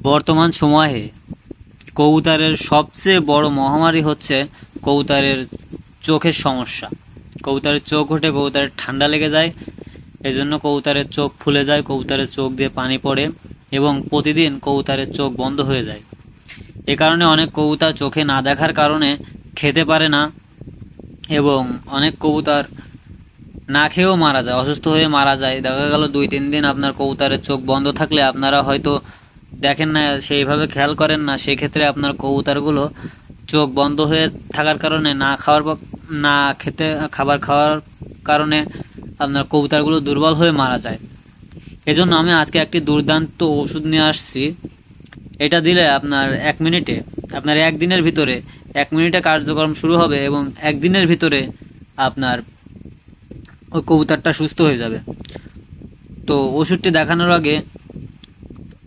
বর্তমান সময়ে কবুতরের সবচেয়ে বড় মহামারী হচ্ছে কবুতরের চোখের সমস্যা। কবুতরের চোখ ওঠে, কবুতরের ঠান্ডা লেগে যায়, এজন্য কবুতরের চোখ ফুলে যায়, কবুতরের চোখ দিয়ে পানি পড়ে এবং প্রতিদিন কবুতরের চোখ বন্ধ হয়ে যায়। এ কারণে অনেক কবুতর চোখে না দেখার কারণে খেতে পারে না এবং অনেক কবুতর না খেয়েও মারা যায়, অসুস্থ হয়ে মারা যায়। দেখা গেল 2-3 দিন আপনার কবুতরের চোখ বন্ধ থাকলে আপনারা হয়তো দেখেন না, সেইভাবে খেয়াল করেন না, সেক্ষেত্রে আপনার কবুতরগুলো চোখ বন্ধ হয়ে থাকার কারণে খাবার খাওয়ার কারণে আপনার কবুতরগুলো দুর্বল হয়ে মারা যায়। এজন্য আমি আজকে একটি দুর্দান্ত ওষুধ নিয়ে আসছি। এটা দিলে আপনার 1 মিনিটে, আপনার 1 দিনের ভিতরে 1 মিনিটে কার্যক্রম শুরু হবে এবং 1 দিনের ভিতরে আপনার ওই কবুতরটা সুস্থ হয়ে যাবে। তো ওষুধটি দেখানোর আগে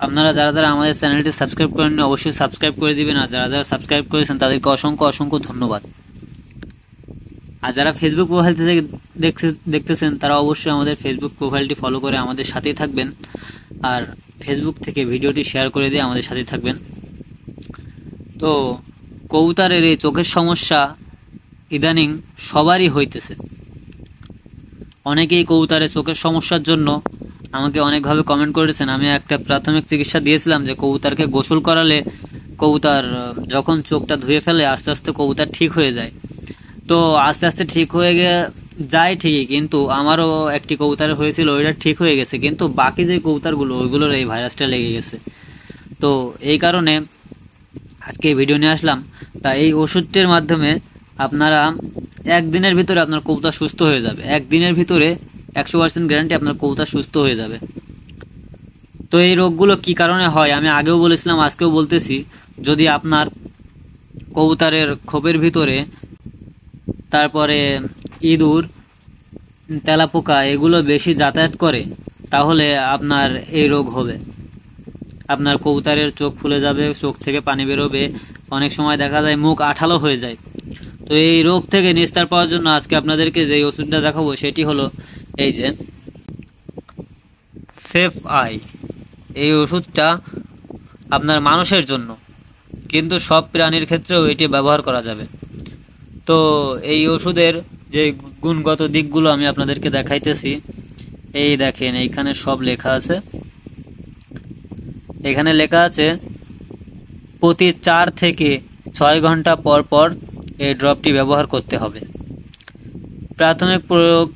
আপনারা যারা যারা আমাদের চ্যানেলটি সাবস্ক্রাইব করেননি অবশ্যই সাবস্ক্রাইব করে দিবেন, আর যারা যারা সাবস্ক্রাইব করেছেন তাদেরকে অসংখ্য অসংখ্য ধন্যবাদ। আর যারা ফেসবুক প্রোফাইল থেকে দেখতেছেন তারা অবশ্যই আমাদের ফেসবুক প্রোফাইলটি ফলো করে আমাদের সাথেই থাকবেন, আর ফেসবুক থেকে ভিডিওটি শেয়ার করে দিয়ে আমাদের সাথেই থাকবেন। তো কবুতরের এই চোখের সমস্যা ইদানিং সবারই হইতেছে। অনেকেই কবুতরের চোখের সমস্যার জন্য আমাকে অনেকভাবে কমেন্ট করেছেন। আমি একটা প্রাথমিক চিকিৎসা দিয়েছিলাম যে কবুতরকে গোসল করালে কবুতর যখন চোখটা ধুয়ে ফেলে আস্তে আস্তে কবুতর ঠিক হয়ে যায়। তো আস্তে আস্তে ঠিক হয়ে যায় ঠিকই, কিন্তু আমারও একটি কবুতর হয়েছিল, ওইটা ঠিক হয়ে গেছে, কিন্তু বাকি যে কবুতরগুলো ওইগুলোর এই ভাইরাসটা লেগে গেছে। তো এই কারণে আজকে ভিডিও নিয়ে আসলাম। তা এই ওষুধটির মাধ্যমে আপনারা 1 দিনের ভিতরে আপনার কবুতর সুস্থ হয়ে যাবে। 1 দিনের ভিতরে 100% গ্যারান্টি আপনার কবুতর সুস্থ হয়ে যাবে। তো এই রোগগুলো কি কারণে হয় আমি আগেও বলেছিলাম, আজকেও বলতেছি। যদি আপনার কবুতরের খোপের ভিতরে, তারপরে ইঁদুর, তেলাপোকা এগুলো বেশি যাতায়াত করে তাহলে আপনার এই রোগ হবে। আপনার কবুতরের চোখ ফুলে যাবে, চোখ থেকে পানি বেরোবে, অনেক সময় দেখা যায় মুখ আঠালো হয়ে যায়। তো এই রোগ থেকে নিস্তার পাওয়ার জন্য আজকে আপনাদেরকে যে ওষুধটা দেখাবো সেটি হলো এই যে সেফ আই। এই ওষুধটা আপনার মানুষের জন্য, কিন্তু সব প্রাণীর ক্ষেত্রেও এটি ব্যবহার করা যাবে। তো এই ওষুধের যে গুণগত দিকগুলো আমি আপনাদেরকে দেখাইতেছি। এই দেখেন, এইখানে সব লেখা আছে। এখানে লেখা আছে প্রতি 4 থেকে 6 ঘন্টা পর পর এই ড্রপটি ব্যবহার করতে হবে। প্রাথমিক প্রয়োগ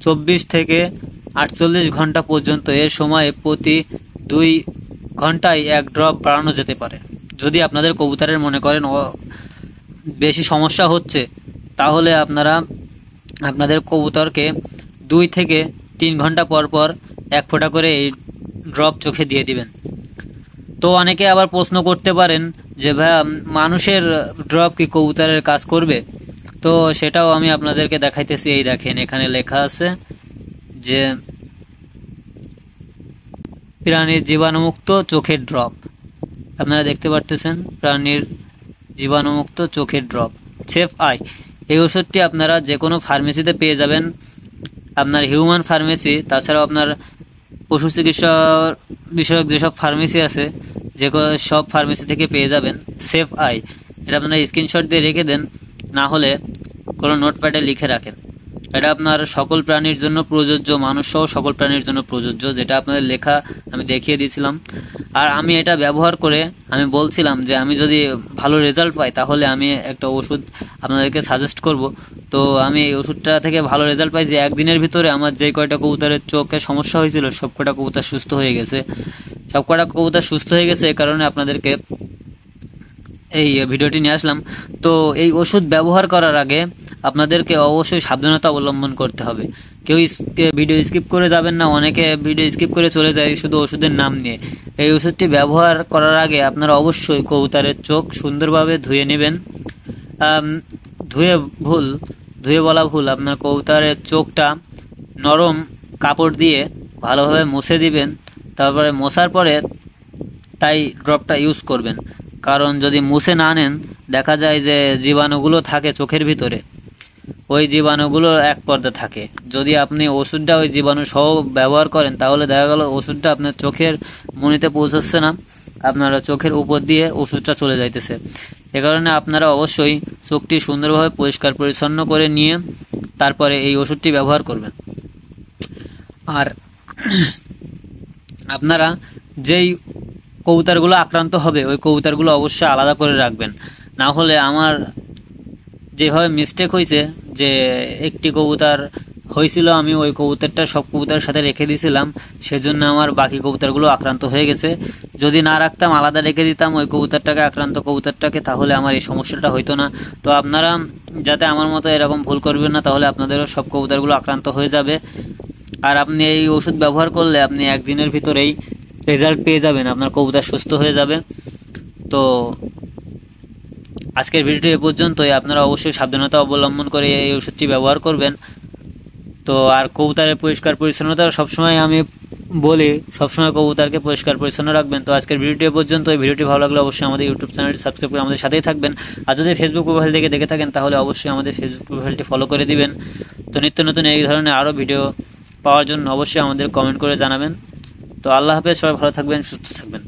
24 থেকে 48 ঘন্টা পর্যন্ত। এর সময় প্রতি 2 ঘন্টায় 1 ড্রপ বাড়ানো যেতে পারে। যদি আপনাদের কবুতরের মনে করেন বেশি সমস্যা হচ্ছে, তাহলে আপনারা আপনাদের কবুতরকে 2 থেকে 3 ঘন্টা পর পর 1 ফোঁটা করে এই ড্রপ চোখে দিয়ে দিবেন। তো অনেকে আবার প্রশ্ন করতে পারেন যে ভাই, মানুষের ড্রপ কি কবুতরের কাজ করবে? তো সেটাও আমি আপনাদেরকে দেখাইতেছি। এই দেখেন, এখানে লেখা আছে যে প্রাণীর জীবাণুমুক্ত চোখের ড্রপ। আপনারা দেখতে পারতেছেন, প্রাণীর জীবাণুমুক্ত চোখের ড্রপ সেফ আই। এই ওষুধটি আপনারা যে কোনো ফার্মেসিতে পেয়ে যাবেন, আপনার হিউম্যান ফার্মেসি, তাছাড়াও আপনার পশু চিকিৎসা বিষয়ক যেসব ফার্মেসি আছে সব ফার্মেসি থেকে পেয়ে যাবেন সেফ আই। এটা আপনারা স্ক্রিনশট দিয়ে রেখে দেন, না হলে কোনো নোটপ্যাডে লিখে রাখেন। এটা আপনার সকল প্রাণীর জন্য প্রযোজ্য, মানুষ সহ সকল প্রাণীর জন্য প্রযোজ্য, যেটা আপনাদের লেখা আমি দেখিয়ে দিয়েছিলাম। আর আমি এটা ব্যবহার করে আমি বলছিলাম যে আমি যদি ভালো রেজাল্ট পাই তাহলে আমি একটা ওষুধ আপনাদেরকে সাজেস্ট করব। তো আমি এই ওষুধটা থেকে ভালো রেজাল্ট পাই যে 1 দিনের ভিতরে আমার যে কয়টা কবুতরের চোখে সমস্যা হয়েছিল সব কয়টা কবুতর সুস্থ হয়ে গেছে। এই কারণে আপনাদেরকে এই ভিডিওটি নিয়ে আসলাম। তো এই ওষুধ ব্যবহার করার আগে আপনাদেরকে অবশ্যই সাবধানতা অবলম্বন করতে হবে। কেউ ভিডিও স্কিপ করে যাবেন না। অনেকে ভিডিও স্কিপ করে চলে যায় শুধু ওষুধের নাম নিয়ে। এই ওষুধটি ব্যবহার করার আগে আপনারা অবশ্যই কবুতরের চোখ সুন্দরভাবে ধুয়ে নেবেন। ধুয়ে বলা ভুল, আপনার কবুতরের চোখটা নরম কাপড় দিয়ে ভালোভাবে মুছে দিবেন। তারপরে মোছার পরে তাই ড্রপটা ইউজ করবেন। কারণ যদি মুছে না নেন, দেখা যায় যে জীবাণুগুলো থাকে চোখের ভিতরে, ওই জীবাণুগুলো এক পর্দা থাকে। যদি আপনি ওষুধটা ওই জীবাণু সহ ব্যবহার করেন তাহলে দেখা গেল ওষুধটা আপনার চোখের মনিতে পৌঁছচ্ছে না, আপনারা চোখের উপর দিয়ে ওষুধটা চলে যাইতেছে। এ কারণে আপনারা অবশ্যই চোখটি সুন্দরভাবে পরিষ্কার পরিচ্ছন্ন করে নিয়ে তারপরে এই ওষুধটি ব্যবহার করবেন। আর আপনারা যেই কবুতরগুলো আক্রান্ত হবে ওই কবুতরগুলো অবশ্যই আলাদা করে রাখবেন, না হলে আমার যেভাবে মিস্টেক হয়েছে যে একটি কবুতর হয়েছিল, আমি ওই কবুতরটা সব কবুতরের সাথে রেখে দিয়েছিলাম, সেজন্য আমার বাকি কবুতরগুলো আক্রান্ত হয়ে গেছে। যদি না রাখতাম, আলাদা রেখে দিতাম ওই কবুতরটাকে, আক্রান্ত কবুতরটাকে, তাহলে আমার এই সমস্যাটা হইতো না। তো আপনারা যাতে আমার মতো এরকম ভুল করবেন না, তাহলে আপনাদেরও সব কবুতরগুলো আক্রান্ত হয়ে যাবে। আর আপনি এই ওষুধ ব্যবহার করলে আপনি একদিনের ভিতরেই রেজাল্ট পেয়ে যাবেন, আপনার কবুতর সুস্থ হয়ে যাবে। তো আজকের ভিডিওটি এ পর্যন্তই। আপনারা অবশ্যই সাবধানতা অবলম্বন করে এই ওষুধটি ব্যবহার করবেন। তো আর কবুতরের পরিষ্কার পরিচ্ছন্নতা সবসময় আমি বলি, সবসময় কবুতরকে পরিষ্কার পরিচ্ছন্ন রাখবেন। তো আজকের ভিডিওটি এ পর্যন্ত। এই ভিডিওটি ভালো লাগলে অবশ্যই আমাদের ইউটিউব চ্যানেলটি সাবস্ক্রাইব করে আমাদের সাথেই থাকবেন। আর যদি ফেসবুক প্রোফাইল থেকে দেখে থাকেন তাহলে অবশ্যই আমাদের ফেসবুক প্রোফাইলটি ফলো করে দিবেন। তো নিত্য নতুন এই ধরনের আরও ভিডিও পাওয়ার জন্য অবশ্যই আমাদের কমেন্ট করে জানাবেন। তো আল্লাহ হাফেজ, সবাই ভালো থাকবেন, সুস্থ থাকবেন।